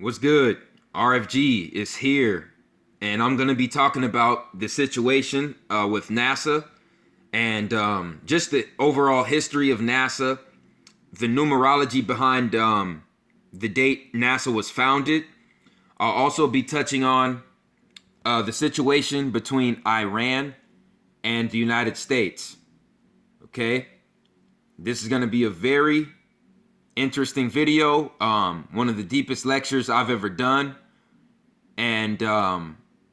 What's good? RFG is here, and I'm going to be talking about the situation with NASA and just the overall history of NASA, the numerology behind the date NASA was founded. I'll also be touching on the situation between Iran and the United States. Okay? This is going to be a very interesting video, one of the deepest lectures I've ever done, and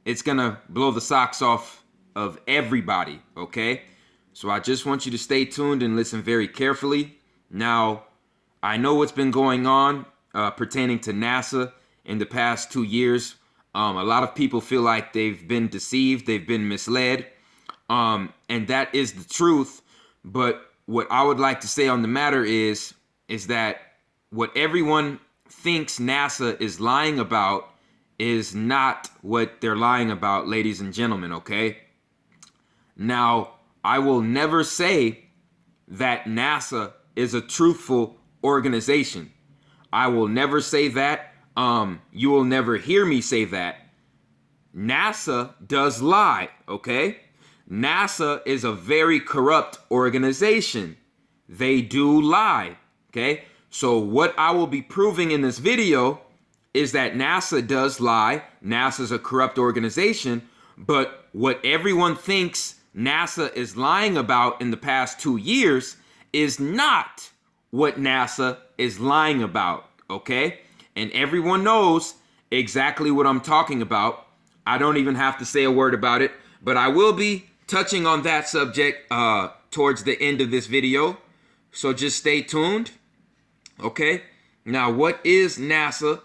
it's gonna blow the socks off of everybody. Okay, so I just want you to stay tuned and listen very carefully. Now, I know what's been going on pertaining to NASA in the past 2 years. A lot of people feel like they've been deceived, they've been misled, and that is the truth. But what I would like to say on the matter is that what everyone thinks NASA is lying about is not what they're lying about, ladies and gentlemen, okay? Now, I will never say that NASA is a truthful organization. I will never say that. You will never hear me say that. NASA does lie, okay? NASA is a very corrupt organization. They do lie. Okay, so what I will be proving in this video is that NASA does lie. NASA is a corrupt organization, but what everyone thinks NASA is lying about in the past 2 years is not what NASA is lying about, okay? And everyone knows exactly what I'm talking about. I don't even have to say a word about it, but I will be touching on that subject towards the end of this video, so just stay tuned. Okay, now what is NASA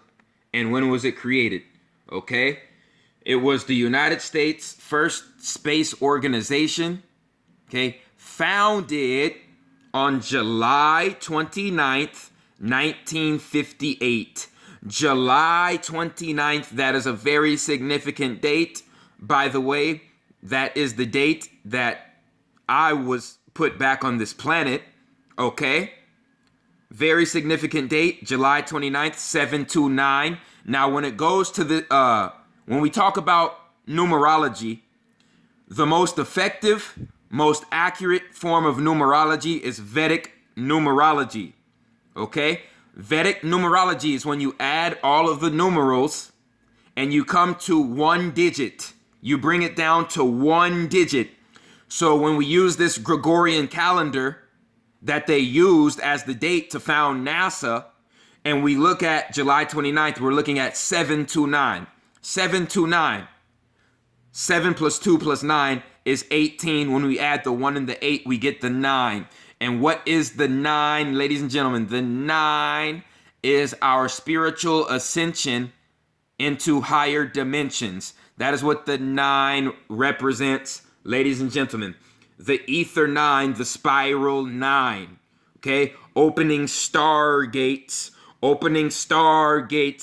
and when was it created? Okay, it was the United States' first space organization, okay, founded on July 29th, 1958. July 29th, that is a very significant date. By the way, that is the date that I was put back on this planet, okay? Very significant date, July 29th, 729. Now, when it goes to when we talk about numerology, the most effective, most accurate form of numerology is Vedic numerology. Okay? Vedic numerology is when you add all of the numerals and you come to one digit. You bring it down to one digit. So when we use this Gregorian calendar that they used as the date to found NASA, and we look at July 29th, we're looking at 729. 729. 7 plus 2 plus 9 is 18. When we add the 1 and the 8, we get the 9. And what is the 9, ladies and gentlemen? The 9 is our spiritual ascension into higher dimensions. That is what the 9 represents, ladies and gentlemen. The ether 9, the spiral 9, okay? Opening stargates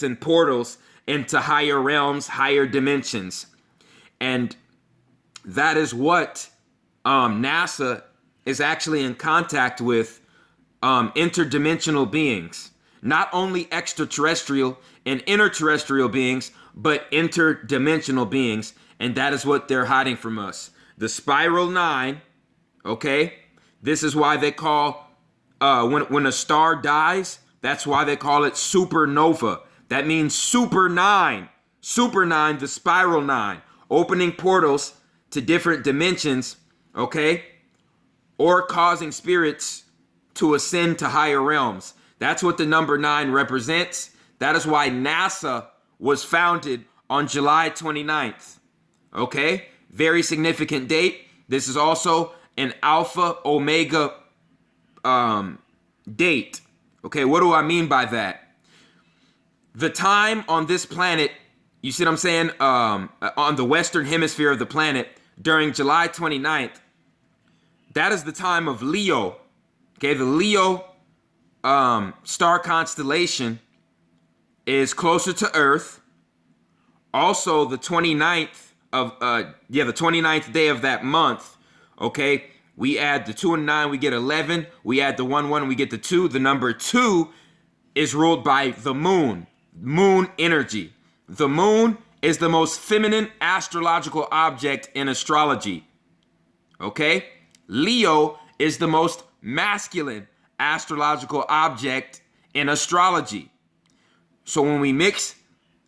and portals into higher realms, higher dimensions. And that is what NASA is actually in contact with, interdimensional beings. Not only extraterrestrial and interterrestrial beings, but interdimensional beings. And that is what they're hiding from us. The spiral 9, okay? This is why they call, when a star dies, that's why they call it supernova. That means super 9. Super 9, the spiral 9. Opening portals to different dimensions, okay? Or causing spirits to ascend to higher realms. That's what the number 9 represents. That is why NASA was founded on July 29th, okay? Very significant date. This is also an alpha omega date. Okay, what do I mean by that? The time on this planet, you see what I'm saying? On the western hemisphere of the planet during July 29th, that is the time of Leo. Okay, the Leo star constellation is closer to Earth. Also, the 29th of the 29th day of that month, okay, we add the 2 and 9, we get 11. We add the 1, 1, we get the 2. The number 2 is ruled by the moon. moon energy. The moon is the most feminine astrological object in astrology. Okay? Leo is the most masculine astrological object in astrology. So when we mix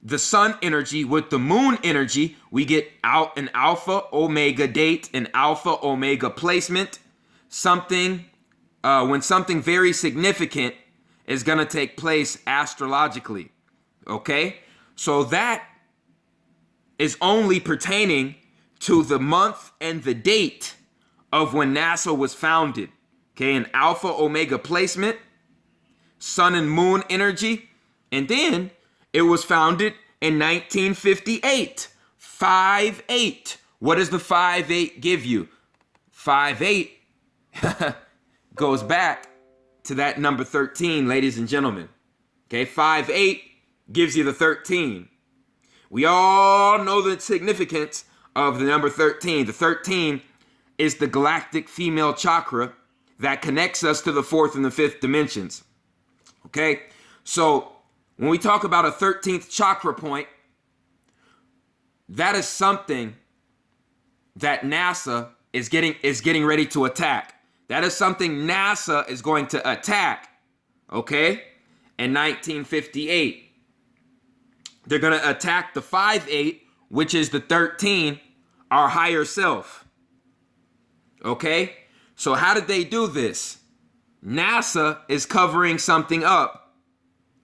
the sun energy with the moon energy, we get out an alpha omega date, an alpha omega placement, when something very significant is going to take place astrologically. Okay? So that is only pertaining to the month and the date of when NASA was founded. Okay, an alpha omega placement, sun and moon energy, and then it was founded in 1958. 5-8. What does the 5-8 give you? 5-8 goes back to that number 13, ladies and gentlemen. Okay, 5-8 gives you the 13. We all know the significance of the number 13. The 13 is the galactic female chakra that connects us to the fourth and the fifth dimensions. Okay, so when we talk about a 13th chakra point, that is something that NASA is getting ready to attack. That is something NASA is going to attack, okay, in 1958. They're going to attack the 5-8, which is the 13, our higher self. Okay? So how did they do this? NASA is covering something up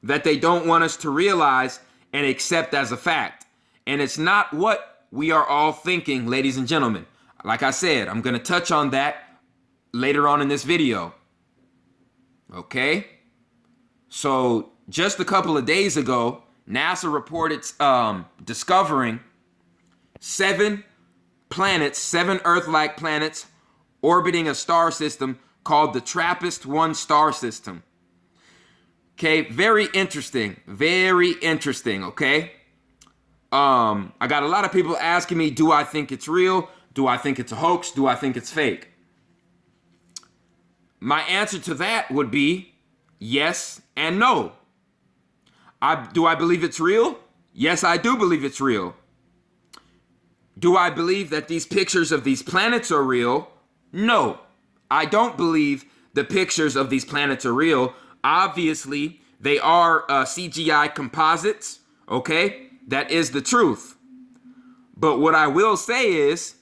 that they don't want us to realize and accept as a fact. And it's not what we are all thinking, ladies and gentlemen. Like I said, I'm going to touch on that later on in this video. Okay? So just a couple of days ago, NASA reported discovering 7 planets, 7 Earth-like planets orbiting a star system called the TRAPPIST-1 star system. Okay, very interesting, okay? I got a lot of people asking me, do I think it's real? Do I think it's a hoax? Do I think it's fake? My answer to that would be yes and no. Do I believe it's real? Yes, I do believe it's real. Do I believe that these pictures of these planets are real? No, I don't believe the pictures of these planets are real. Obviously, they are CGI composites, okay? That is the truth. But what I will say is,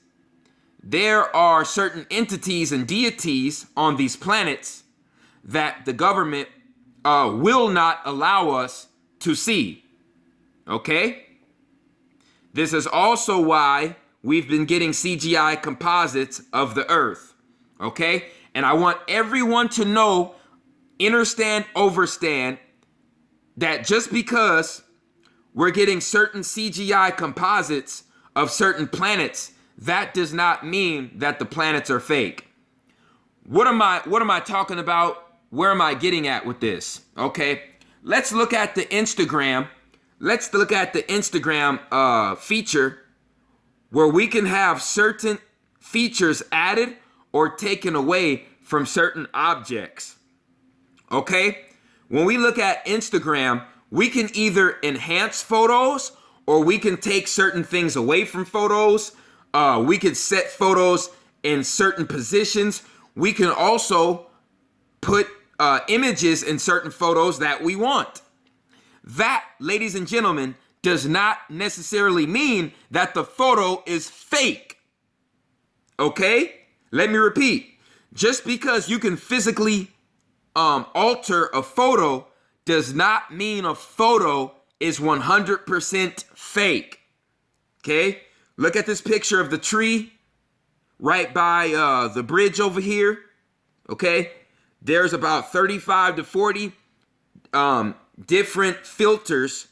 there are certain entities and deities on these planets that the government will not allow us to see, okay? This is also why we've been getting CGI composites of the Earth, okay? And I want everyone to know, understand, overstand, that just because we're getting certain CGI composites of certain planets, that does not mean that the planets are fake. What am I talking about? Where am I getting at with this? Okay, let's look at the Instagram. Let's look at the Instagram feature where we can have certain features added or taken away from certain objects. Okay? When we look at Instagram, we can either enhance photos or we can take certain things away from photos. We can set photos in certain positions. We can also put images in certain photos that we want. That, ladies and gentlemen, does not necessarily mean that the photo is fake. Okay? Let me repeat. Just because you can physically alter a photo does not mean a photo is 100% fake. Okay? Look at this picture of the tree right by the bridge over here. Okay? There's about 35 to 40 different filters,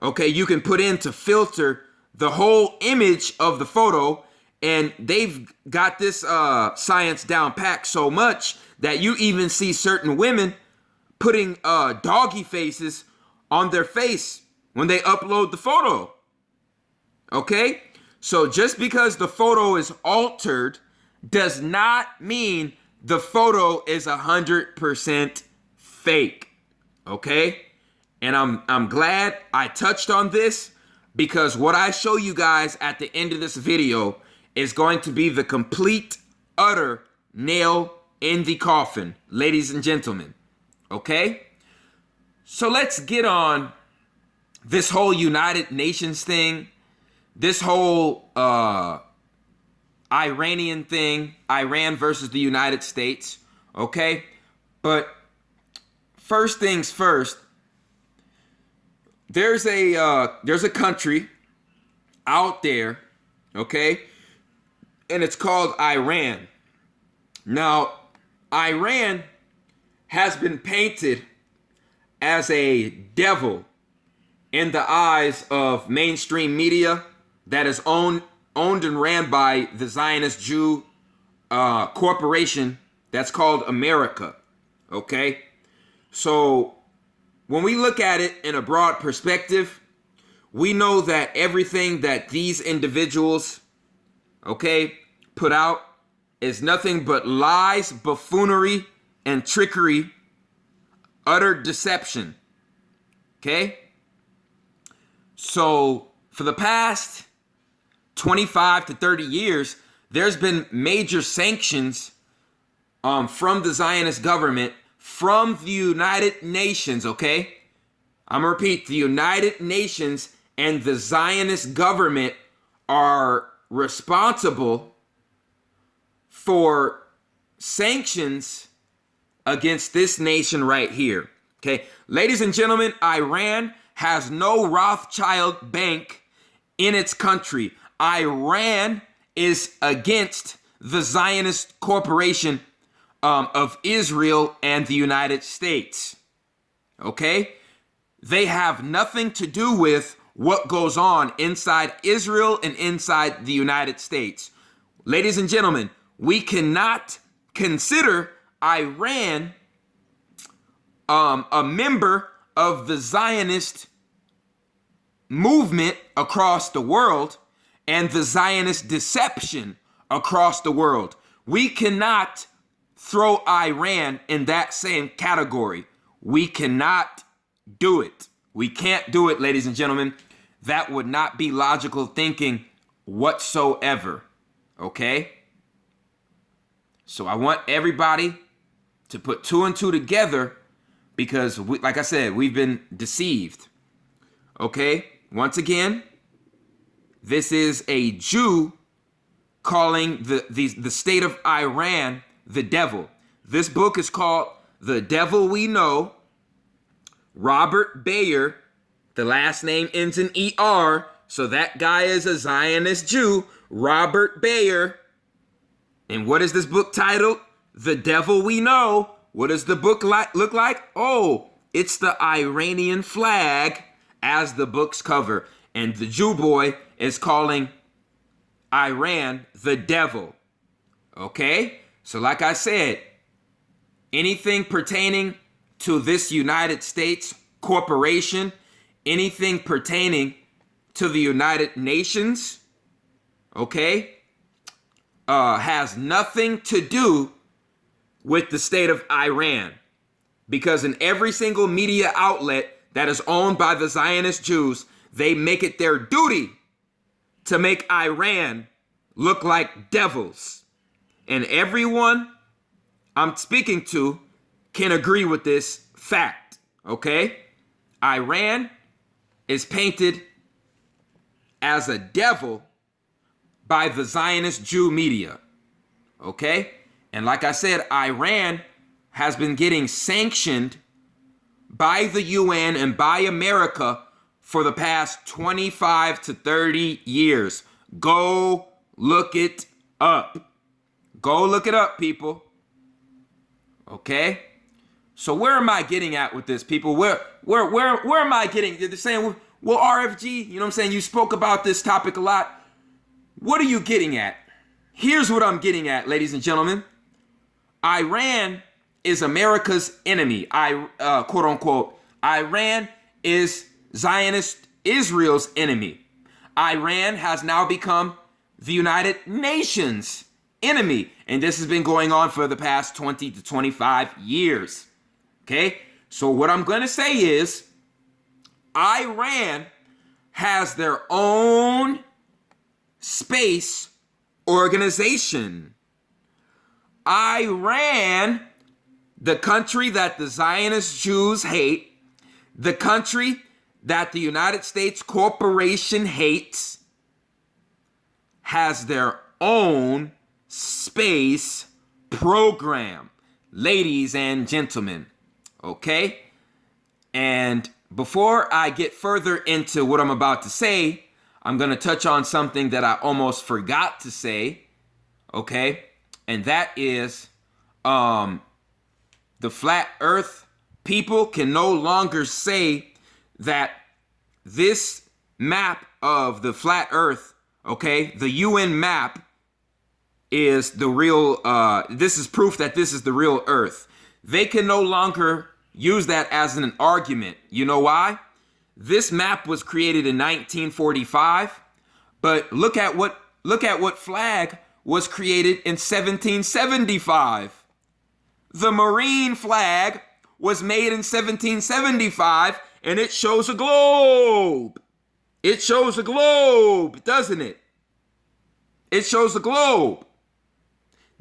okay, you can put in to filter the whole image of the photo, and they've got this science down packed so much that you even see certain women putting doggy faces on their face when they upload the photo. Okay? So just because the photo is altered does not mean the photo is 100% fake. Okay? And I'm glad I touched on this, because what I show you guys at the end of this video is going to be the complete, utter nail in the coffin, ladies and gentlemen. Okay? So let's get on this whole United Nations thing, this whole Iranian thing, Iran versus the United States. Okay? But first things first, there's a country out there, okay, and it's called Iran. Now, Iran has been painted as a devil in the eyes of mainstream media that is owned and ran by the Zionist Jew corporation that's called America. Okay, so when we look at it in a broad perspective, we know that everything that these individuals, okay, put out is nothing but lies, buffoonery, and trickery, utter deception. Okay? So for the past 25 to 30 years, there's been major sanctions from the Zionist government, from the United Nations, okay? I'm gonna repeat, the United Nations and the Zionist government are responsible for sanctions against this nation right here, okay? Ladies and gentlemen, Iran has no Rothschild bank in its country. Iran is against the Zionist corporation of Israel and the United States. Okay? They have nothing to do with what goes on inside Israel and inside the United States. Ladies and gentlemen, we cannot consider Iran a member of the Zionist movement across the world and the Zionist deception across the world. We cannot throw Iran in that same category. We cannot do it. We can't do it, ladies and gentlemen. That would not be logical thinking whatsoever. Okay? So I want everybody to put two and two together, because, like I said, we've been deceived. Okay? Once again, this is a Jew calling the state of Iran the devil. This book is called The Devil We Know. Robert Bayer, the last name ends in ER, so that guy is a Zionist Jew. Robert Bayer. And what is this book titled? The Devil We Know. What does the book look like? Oh, it's the Iranian flag as the book's cover. And the Jew boy is calling Iran the devil. Okay? So like I said, anything pertaining to this United States corporation, anything pertaining to the United Nations, okay, has nothing to do with the state of Iran. Because in every single media outlet that is owned by the Zionist Jews, they make it their duty to make Iran look like devils. And everyone I'm speaking to can agree with this fact, okay? Iran is painted as a devil by the Zionist Jew media, okay? And like I said, Iran has been getting sanctioned by the UN and by America for the past 25 to 30 years. Go look it up. Go look it up, people. Okay? So where am I getting at with this, people? Where am I getting? They're saying, well, RFG, you know what I'm saying? You spoke about this topic a lot. What are you getting at? Here's what I'm getting at, ladies and gentlemen. Iran is America's enemy. Quote unquote. Iran is Zionist Israel's enemy. Iran has now become the United Nations enemy. And this has been going on for the past 20 to 25 years. Okay? So what I'm going to say is, Iran has their own space organization. Iran, the country that the Zionist Jews hate, the country that the United States corporation hates, has their own space program, ladies and gentlemen. Okay? And before I get further into what I'm about to say, I'm going to touch on something that I almost forgot to say. Okay? And that is the flat earth people can no longer say that this map of the flat earth, okay, the UN map is the real, this is proof that this is the real earth. They can no longer use that as an argument. You know why? This map was created in 1945, but look at what flag was created in 1775. The Marine flag was made in 1775, and it shows a globe. It shows a globe, doesn't it? It shows a globe.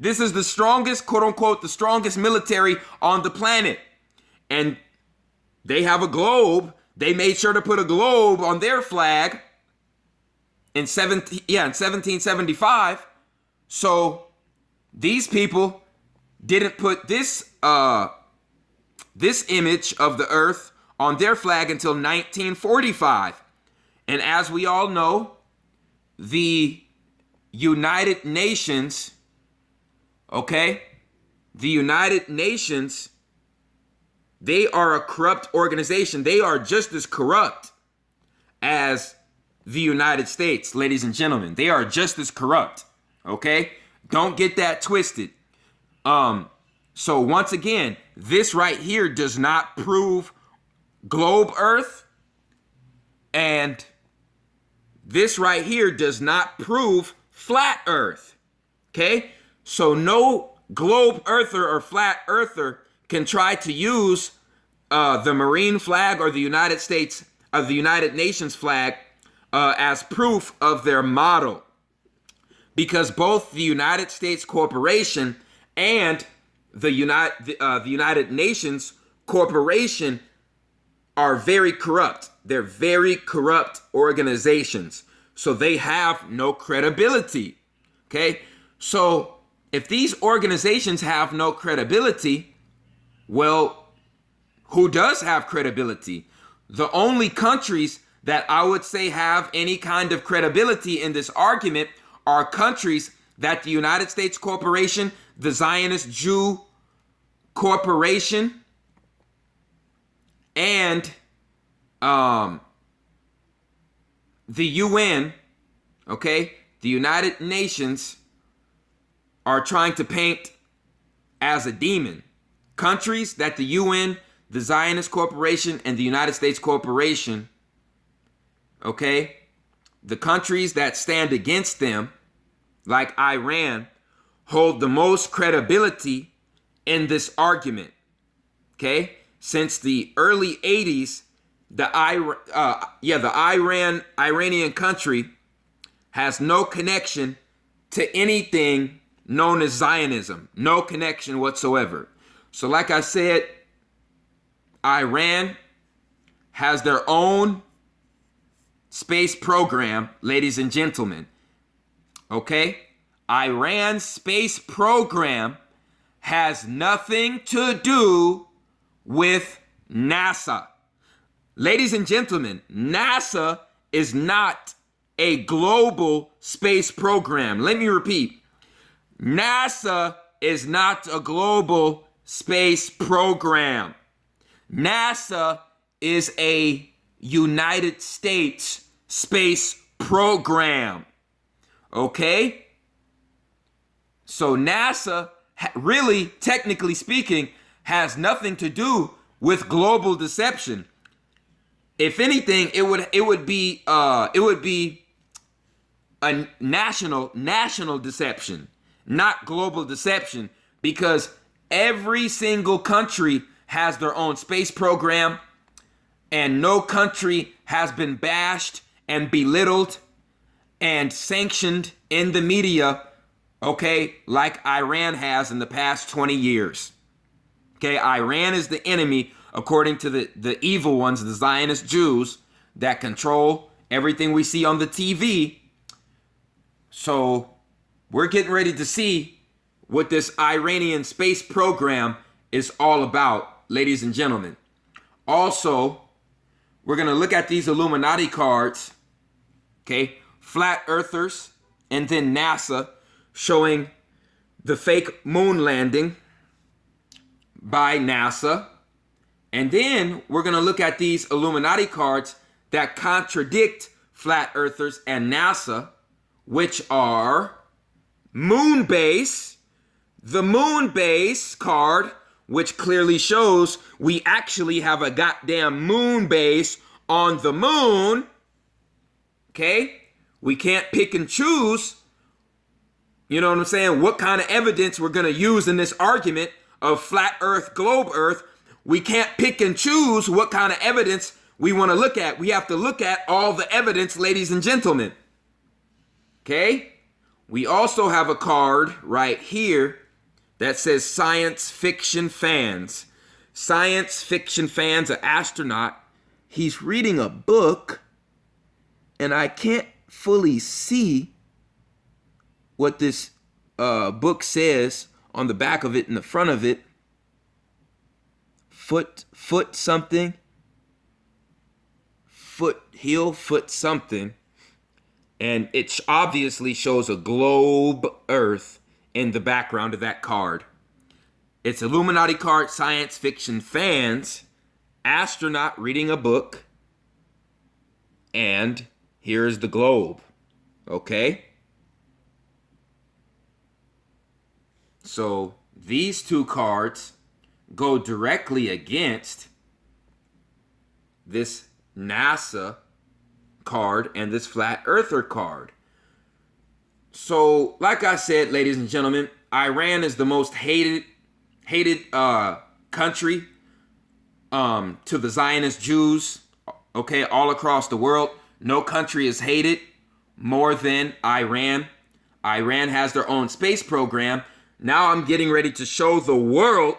This is the strongest, quote unquote, the strongest military on the planet. And they have a globe. They made sure to put a globe on their flag in 1775. So these people didn't put this image of the earth on their flag until 1945. And as we all know, the United Nations, okay, the United Nations, they are a corrupt organization. They are just as corrupt as the United States, ladies and gentlemen. They are just as corrupt, okay? Don't get that twisted. So once again, this right here does not prove globe earth, and this right here does not prove flat earth, okay? So no globe earther or flat earther can try to use the Marine flag or the United States, the United Nations flag as proof of their model, because both the United States corporation and the United Nations corporation are very corrupt. They're very corrupt organizations. So they have no credibility. Okay? So if these organizations have no credibility, well, who does have credibility? The only countries that I would say have any kind of credibility in this argument are countries that the United States corporation, the Zionist Jew corporation, and the UN, okay, the United Nations are trying to paint as a demon. Countries that the UN, the Zionist corporation, and the United States corporation, okay, the countries that stand against them, like Iran, hold the most credibility in this argument, okay? Since the early 80s, the Iranian country has no connection to anything known as Zionism, no connection whatsoever. So like I said, Iran has their own space program, ladies and gentlemen. Okay? Iran's space program has nothing to do with NASA. Ladies and gentlemen, NASA is not a global space program. Let me repeat. NASA is not a global space program. NASA is a United States space program. Okay? So NASA, really, technically speaking, has nothing to do with global deception. If anything, it would be a national deception, not global deception, because every single country has their own space program. and no country has been bashed and belittled and sanctioned in the media, okay, like Iran has in the past 20 years. Okay, Iran is the enemy, according to the evil ones, the Zionist Jews, that control everything we see on the TV. So we're getting ready to see what this Iranian space program is all about, ladies and gentlemen. Also, we're going to look at these Illuminati cards, okay, flat earthers, and then NASA showing the fake moon landing by NASA. And then we're going to look at these Illuminati cards that contradict flat earthers and NASA, which are moon base, the moon base card, which clearly shows we actually have a goddamn moon base on the moon. Okay? We can't pick and choose, you know what I'm saying, what kind of evidence we're going to use in this argument of flat earth, globe earth. We can't pick and choose what kind of evidence we want to look at. We have to look at all the evidence, ladies and gentlemen. Okay? We also have a card right here that says science fiction fans. Science fiction fans, an astronaut. He's reading a book, and I can't fully see what this book says on the back of it and the front of it. Foot something. Foot something. And it obviously shows a globe earth in the background of that card. It's Illuminati card, science fiction fans, astronaut reading a book, and here's the globe. Okay? So these two cards go directly against this NASA card and this flat earther card. So, like I said, ladies and gentlemen, Iran is the most hated country to the Zionist Jews, okay, all across the world. No country is hated more than Iran. Iran has their own space program. Now I'm getting ready to show the world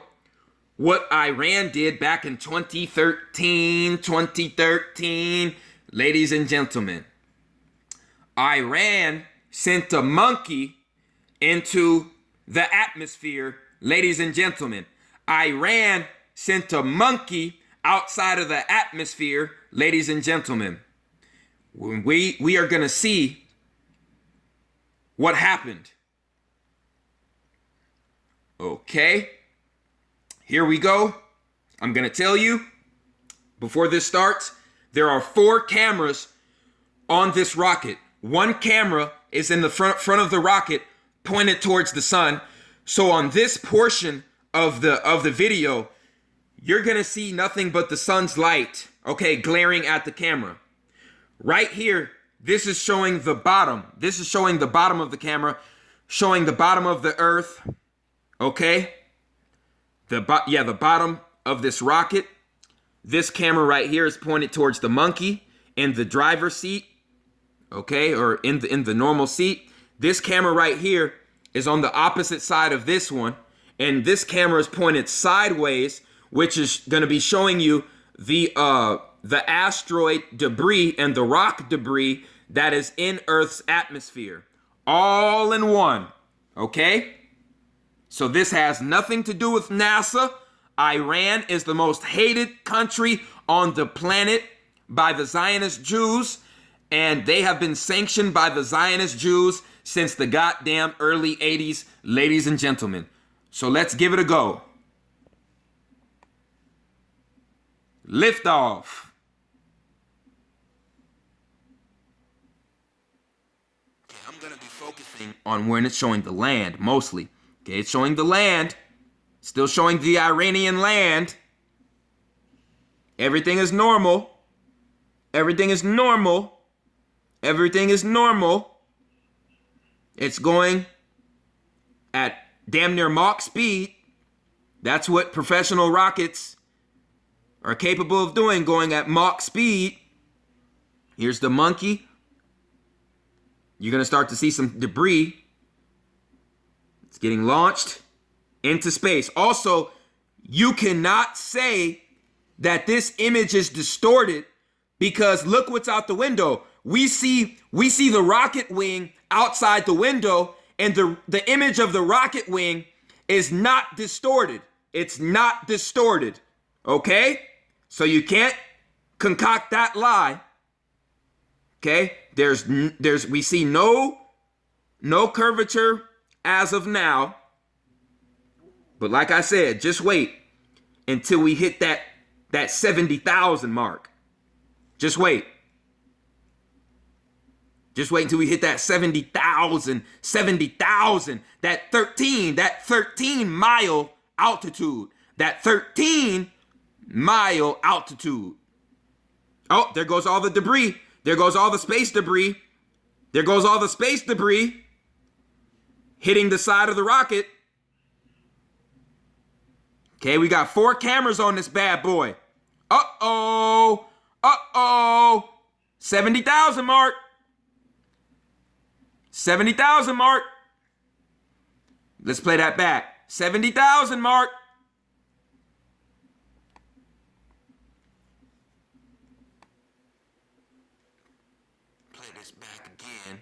what Iran did back in 2013. Ladies and gentlemen, Iran sent a monkey into the atmosphere. Ladies and gentlemen, Iran sent a monkey outside of the atmosphere. Ladies and gentlemen, we are going to see what happened. Okay, here we go. I'm going to tell you, before this starts, there are 4 cameras on this rocket. One camera is in the front of the rocket, pointed towards the sun. So on this portion of the video, you're going to see nothing but the sun's light, okay, glaring at the camera. Right here, this is showing the bottom. This is showing the bottom of the camera, showing the bottom of the earth. Okay, the bottom of this rocket. This camera right here is pointed towards the monkey in the driver's seat, okay, or in the normal seat. This camera right here is on the opposite side of this one, and this camera is pointed sideways, which is going to be showing you the asteroid debris and the rock debris that is in Earth's atmosphere, all in one. Okay. So this has nothing to do with NASA. Iran is the most hated country on the planet by the Zionist Jews, and they have been sanctioned by the Zionist Jews since the goddamn early 80s, ladies and gentlemen. So let's give it a go. Lift off. Okay, I'm going to be focusing on when it's showing the land mostly. Okay, it's showing the land. Still showing the Iranian land. Everything is normal. Everything is normal. Everything is normal. It's going at damn near Mach speed. That's what professional rockets are capable of doing, going at Mach speed. Here's the monkey. You're going to start to see some debris. It's getting launched into space. Also, you cannot say that this image is distorted because look what's out the window. We see the rocket wing outside the window, and the image of the rocket wing is not distorted. It's not distorted. Okay? So you can't concoct that lie. Okay? We see no curvature as of now. But like I said, just wait until we hit that 70,000 mark. Just wait. Just wait until we hit that 70,000, that 13 mile altitude, that 13 mile altitude. Oh, there goes all the debris. There goes all the space debris. There goes all the space debris hitting the side of the rocket. Okay, we got 4 cameras on this bad boy. Uh-oh. Uh-oh. 70,000 mark. 70,000 mark. Let's play that back. 70,000 mark. Play this back again.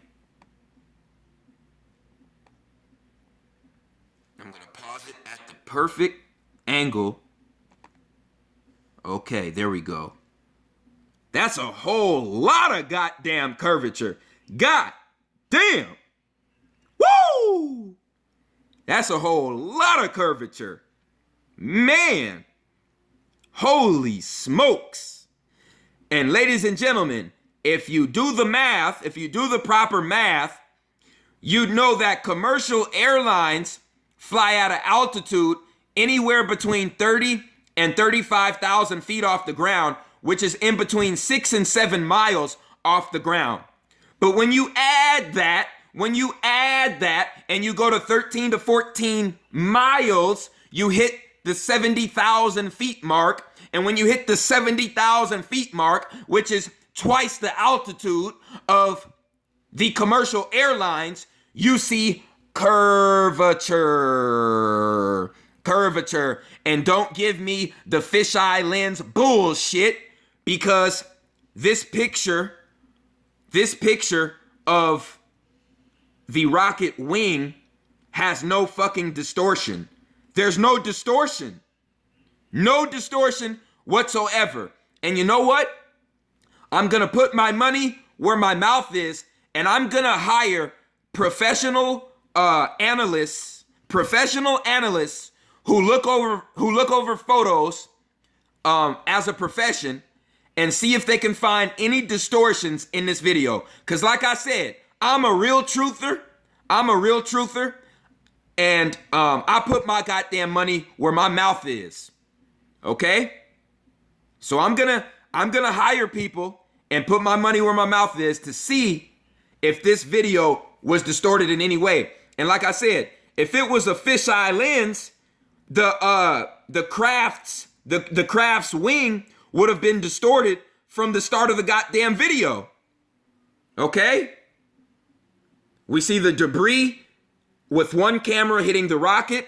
I'm going to pause it at the perfect angle. Okay, there we go. That's a whole lot of goddamn curvature. God damn. Woo! That's a whole lot of curvature. Man. Holy smokes. And ladies and gentlemen, if you do the math, if you do the proper math, you'd know that commercial airlines fly at an altitude anywhere between 30 and 35,000 feet off the ground, which is in between 6 and 7 miles off the ground. But when you add that and you go to 13 to 14 miles, you hit the 70,000 feet mark. And when you hit the 70,000 feet mark, which is twice the altitude of the commercial airlines, you see curvature. And don't give me the fisheye lens bullshit, because this picture of the rocket wing has no fucking distortion. There's no distortion. No distortion whatsoever. And you know what? I'm going to put my money where my mouth is, and I'm going to hire professional analysts who look over photos as a profession and see if they can find any distortions in this video. Because like I said, I'm a real truther. And I put my goddamn money where my mouth is. Okay? So I'm gonna hire people and put my money where my mouth is to see if this video was distorted in any way. And like I said, if it was a fisheye lens, the craft's wing would have been distorted from the start of the goddamn video. Okay? We see the debris with one camera hitting the rocket.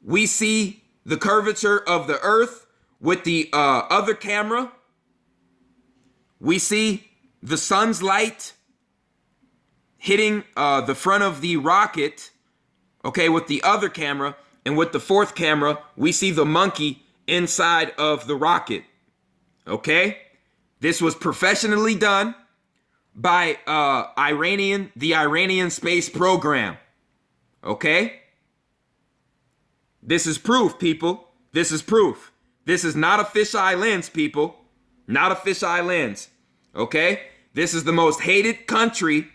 We see the curvature of the Earth with the other camera. We see the sun's light hitting the front of the rocket, okay, with the other camera. And with the fourth camera, we see the monkey inside of the rocket. Okay? This was professionally done by the Iranian space program. Okay? This is proof, people. This is proof. This is not a fisheye lens, people. Not a fisheye lens. Okay? This is the most hated country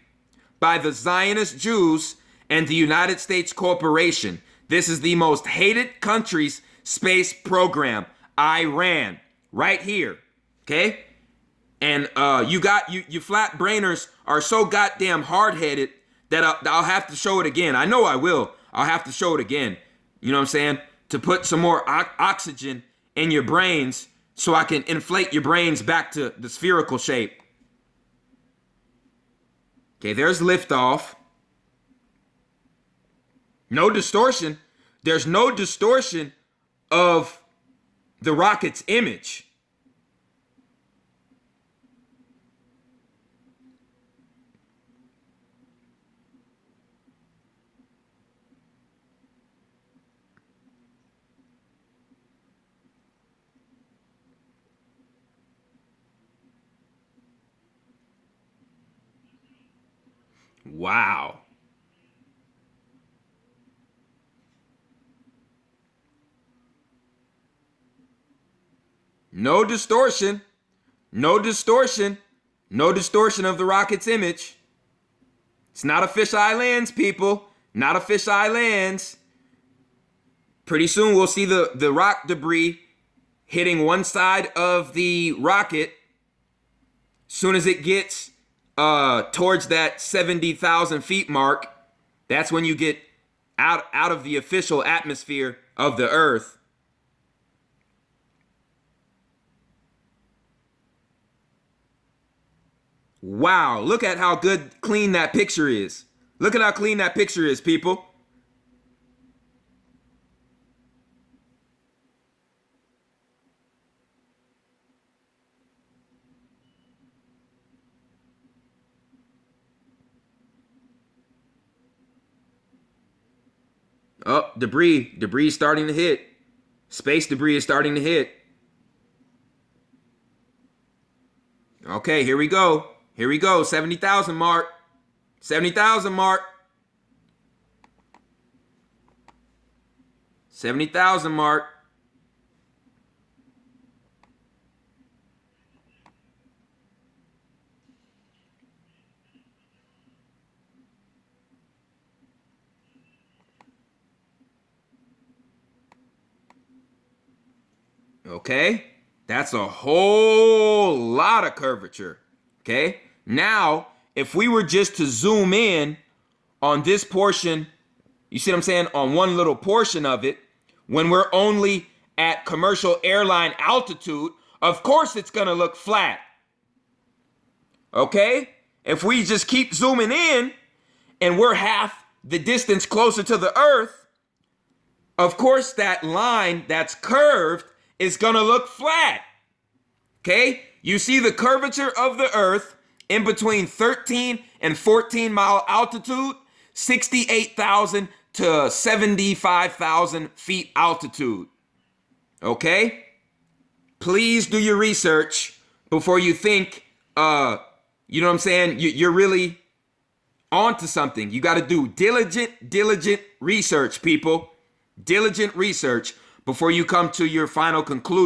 by the Zionist Jews and the United States Corporation. This is the most hated country's space program, Iran, right here. Okay? And you flat brainers are so goddamn hard-headed that I'll have to show it again. I know I will. I'll have to show it again. You know what I'm saying? To put some more oxygen in your brains so I can inflate your brains back to the spherical shape. Okay, there's liftoff. No distortion. There's no distortion of the rocket's image. Wow. No distortion. No distortion. No distortion of the rocket's image. It's not a fisheye lens, people. Not a fisheye lens. Pretty soon we'll see the rock debris hitting one side of the rocket. Soon as it gets towards that 70,000 feet mark, that's when you get out of the official atmosphere of the Earth. Wow, look at how clean that picture is. Look at how clean that picture is, people. Oh, debris. Debris is starting to hit. Space debris is starting to hit. Okay, here we go. Here we go. 70,000 mark. 70,000 mark. 70,000 mark. Okay, that's a whole lot of curvature. Okay, now if we were just to zoom in on this portion, you see what I'm saying, on one little portion of it, when we're only at commercial airline altitude, of course it's gonna look flat. Okay, if we just keep zooming in and we're half the distance closer to the Earth, of course that line that's curved is gonna look flat. Okay, you see the curvature of the Earth in between 13 and 14 mile altitude, 68,000 to 75,000 feet altitude. Okay, please do your research before you think, you know what I'm saying, you're really onto something. You got to do diligent research, people. Diligent research before you come to your final conclusion.